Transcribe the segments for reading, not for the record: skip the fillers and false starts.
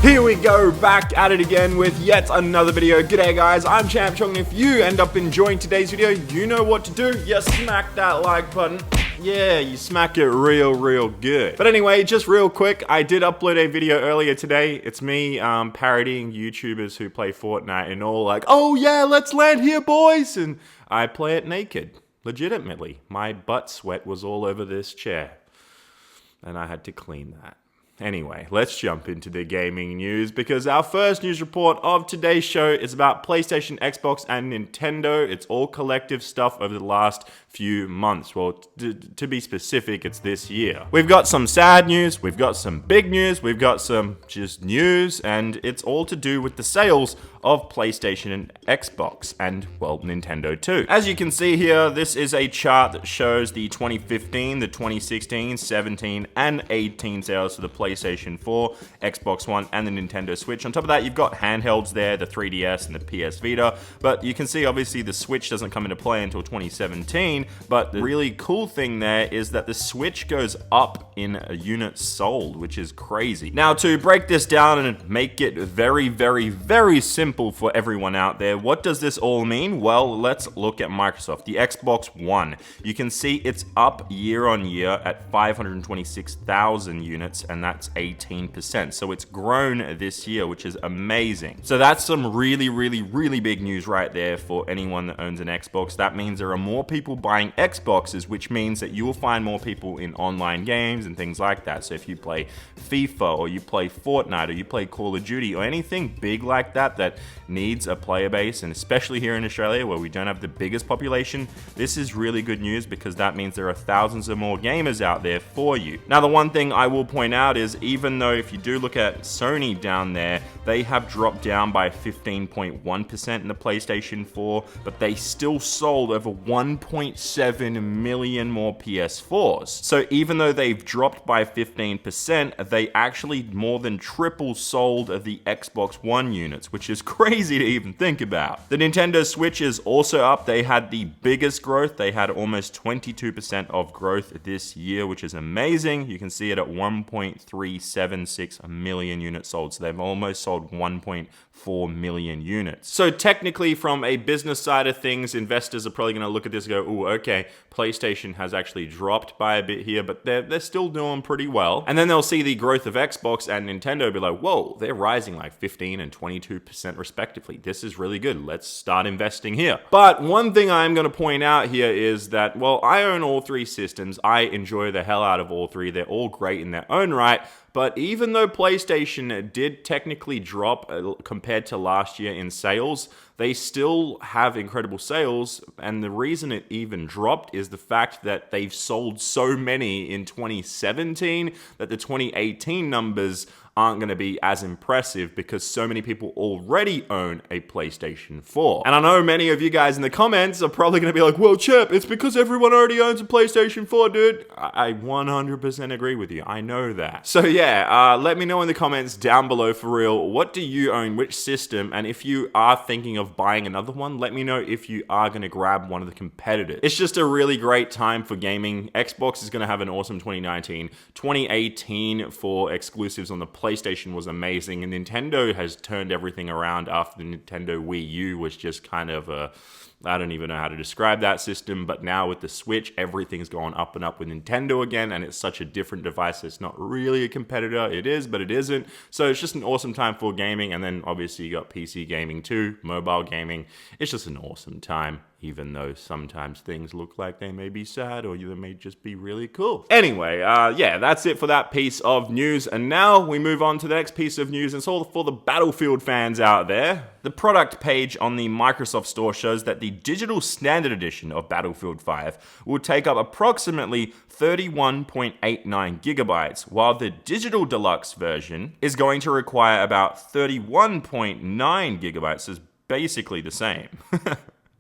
Here we go, back at it again with yet another video. G'day guys, I'm Champ Chong, and if you end up enjoying today's video, you know what to do. You smack that like button. Yeah, you smack it real good. But anyway, just real quick, I did upload a video earlier today. It's me parodying YouTubers who play Fortnite and all like, oh yeah, let's land here boys, and I play it naked. Legitimately, my butt sweat was all over this chair, and I had to clean that. Anyway, let's jump into the gaming news, because our first news report of today's show is about PlayStation, Xbox, and Nintendo. It's all collective stuff over the last few months. Well, to be specific, it's this year. We've got some sad news, we've got some big news, we've got some just news, and it's all to do with the sales of PlayStation and Xbox, and, well, Nintendo too. As you can see here, this is a chart that shows the 2015, the 2016, 17, and 18 sales for the PlayStation 4, Xbox One, and the Nintendo Switch. On top of that, you've got handhelds there, the 3DS and the PS Vita, but you can see obviously the Switch doesn't come into play until 2017, but the really cool thing there is that the Switch goes up in units sold, which is crazy. Now, to break this down and make it very simple for everyone out there, what does this all mean? Well, let's look at Microsoft. The Xbox One, you can see it's up year on year at 526,000 units, and that's 18%. So it's grown this year, which is amazing. So that's some really big news right there for anyone that owns an Xbox. That means there are more people buying Xboxes, which means that you will find more people in online games and things like that. So if you play FIFA, or you play Fortnite, or you play Call of Duty, or anything big like that that needs a player base, and especially here in Australia where we don't have the biggest population, this is really good news, because that means there are thousands of more gamers out there for you. Now, the one thing I will point out is, even though if you do look at Sony down there, they have dropped down by 15.1% in the PlayStation 4, but they still sold over 1.7 million more PS4s. So even though they've dropped by 15%, they actually more than triple sold the Xbox One units, which is crazy to even think about. The Nintendo Switch is also up. They had the biggest growth. They had almost 22% of growth this year, which is amazing. You can see it at 1.376 million units sold. So they've almost sold 1.4 million units. So technically, from a business side of things, investors are probably going to look at this and go, oh, okay, PlayStation has actually dropped by a bit here, but they're still doing pretty well. And then they'll see the growth of Xbox and Nintendo, be like, whoa, they're rising like 15 and 22% respectively. This is really good. Let's start investing here. But one thing I'm going to point out here is that, well, I own all three systems. I enjoy the hell out of all three. They're all great in their own right. But even though PlayStation did technically drop compared to last year in sales, they still have incredible sales, and the reason it even dropped is the fact that they've sold so many in 2017 that the 2018 numbers aren't going to be as impressive, because so many people already own a PlayStation 4. And I know many of you guys in the comments are probably going to be like, well, Chip, it's because everyone already owns a PlayStation 4, dude. I 100% agree with you. I know that. So yeah, let me know in the comments down below for real, what do you own, which system? And if you are thinking of buying another one, let me know if you are going to grab one of the competitors. It's just a really great time for gaming. Xbox is going to have an awesome 2019. 2018 for exclusives on the PlayStation was amazing, and Nintendo has turned everything around after the Nintendo Wii U was just kind of a, I don't even know how to describe that system, but now with the Switch, everything's going up and up with Nintendo again, and it's such a different device. It's not really a competitor. It is, but it isn't. So it's just an awesome time for gaming, and then obviously you got PC gaming too, mobile gaming. It's just an awesome time, even though sometimes things look like they may be sad, or they may just be really cool. Anyway, yeah, that's it for that piece of news, and now we move on to the next piece of news, and it's all for the Battlefield fans out there. The product page on the Microsoft Store shows that the digital standard edition of Battlefield 5 will take up approximately 31.89 gigabytes, while the digital deluxe version is going to require about 31.9 gigabytes. So it's basically the same.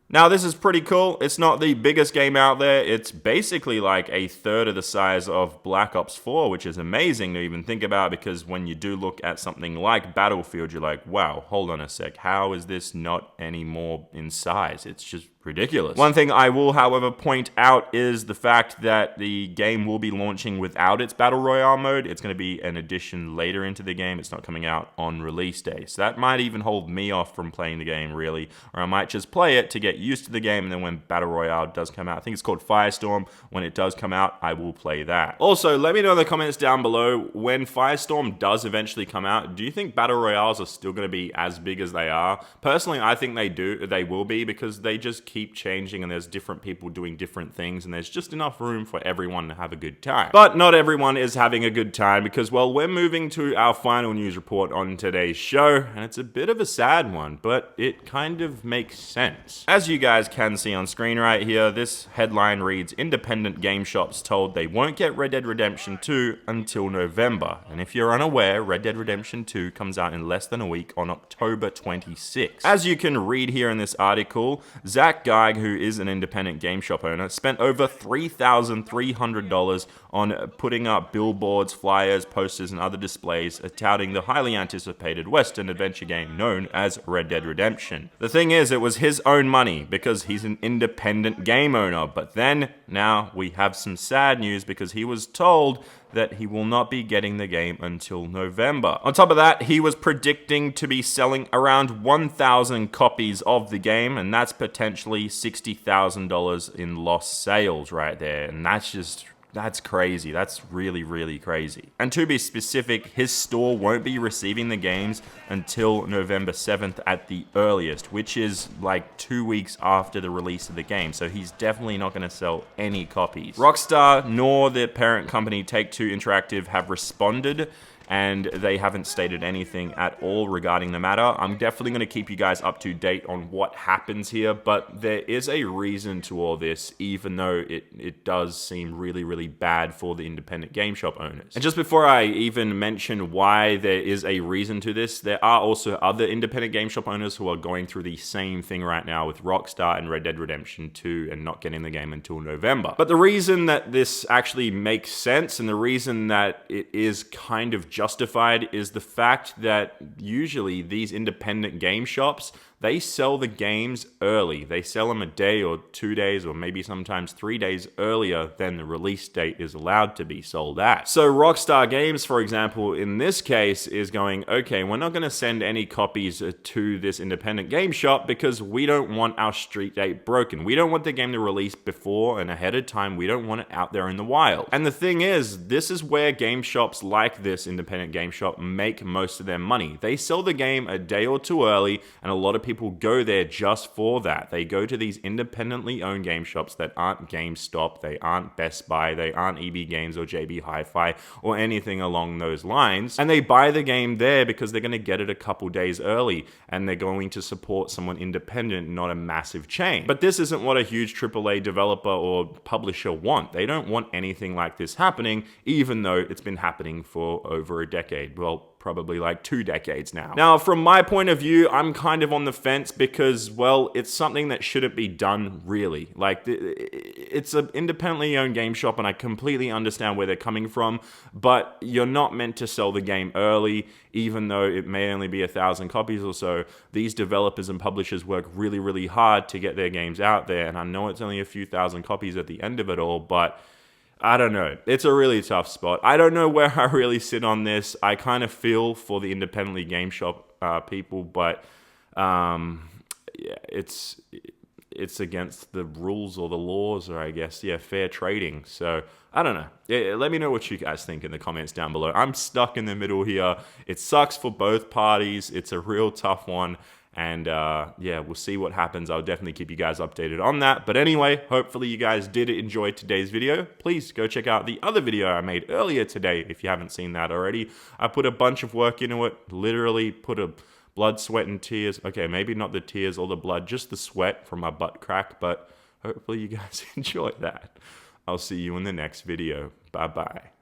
Now, this is pretty cool. It's not the biggest game out there. It's basically like a third of the size of Black Ops 4, which is amazing to even think about, because when you do look at something like Battlefield, you're like, wow, hold on a sec. How is this not any more in size? It's just ridiculous. One thing I will, however, point out is the fact that the game will be launching without its Battle Royale mode. It's going to be an addition later into the game. It's not coming out on release day. So that might even hold me off from playing the game, really. Or I might just play it to get used to the game, and then when Battle Royale does come out, I think it's called Firestorm, when it does come out, I will play that. Also, let me know in the comments down below, when Firestorm does eventually come out, do you think Battle Royales are still going to be as big as they are? Personally, I think they will be, because they just keep changing and there's different people doing different things and there's just enough room for everyone to have a good time. But not everyone is having a good time because, well, we're moving to our final news report on today's show, and it's a bit of a sad one, but it kind of makes sense. As you guys can see on screen right here, this headline reads, independent game shops told they won't get Red Dead Redemption 2 until November. And if you're unaware, Red Dead Redemption 2 comes out in less than a week on October 26th. As you can read here in this article, Zach Geig, who is an independent game shop owner, spent over $3,300 on putting up billboards, flyers, posters, and other displays touting the highly anticipated Western adventure game known as Red Dead Redemption. The thing is, it was his own money because he's an independent game owner, but then now we have some sad news because he was told that he will not be getting the game until November. On top of that, he was predicting to be selling around 1,000 copies of the game, and that's potentially $60,000 in lost sales right there, and that's crazy. That's really, really crazy. And to be specific, his store won't be receiving the games until November 7th at the earliest, which is like 2 weeks after the release of the game. So he's definitely not going to sell any copies. Rockstar nor the parent company Take-Two Interactive have responded, and they haven't stated anything at all regarding the matter. I'm definitely going to keep you guys up to date on what happens here, but there is a reason to all this, even though it does seem really, really bad for the independent game shop owners. And just before I even mention why there is a reason to this, there are also other independent game shop owners who are going through the same thing right now with Rockstar and Red Dead Redemption 2 and not getting the game until November. But the reason that this actually makes sense, and the reason that it is kind of justified, is the fact that usually these independent game shops, they sell the games early. They sell them a day or 2 days or maybe sometimes 3 days earlier than the release date is allowed to be sold at. So Rockstar Games, for example, in this case is going, okay, we're not going to send any copies to this independent game shop because we don't want our street date broken. We don't want the game to release before and ahead of time. We don't want it out there in the wild. And the thing is, this is where game shops like this independent game shop make most of their money. They sell the game a day or two early, and a lot of people go there just for that. They go to these independently owned game shops that aren't GameStop, they aren't Best Buy, they aren't EB Games or JB Hi-Fi or anything along those lines, and they buy the game there because they're going to get it a couple days early and they're going to support someone independent, not a massive chain. But this isn't what a huge AAA developer or publisher want. They don't want anything like this happening, even though it's been happening for over a decade. Well, probably like 2 decades now. Now, from my point of view, I'm kind of on the fence because, well, it's something that shouldn't be done, really. Like, it's an independently owned game shop, and I completely understand where they're coming from, but you're not meant to sell the game early, even though it may only be 1,000 copies or so. These developers and publishers work really, really hard to get their games out there, and I know it's only a few thousand copies at the end of it all, but I don't know. It's a really tough spot. I don't know where I really sit on this. I kind of feel for the independently game shop people, but yeah, it's against the rules or the laws, or I guess, yeah, fair trading. So I don't know. Yeah, let me know what you guys think in the comments down below. I'm stuck in the middle here. It sucks for both parties. It's a real tough one. And yeah, we'll see what happens. I'll definitely keep you guys updated on that. But anyway, hopefully you guys did enjoy today's video. Please go check out the other video I made earlier today if you haven't seen that already. I put a bunch of work into it, literally put a blood, sweat, and tears. Okay, maybe not the tears or the blood, just the sweat from my butt crack. But hopefully you guys enjoyed that. I'll see you in the next video. Bye-bye.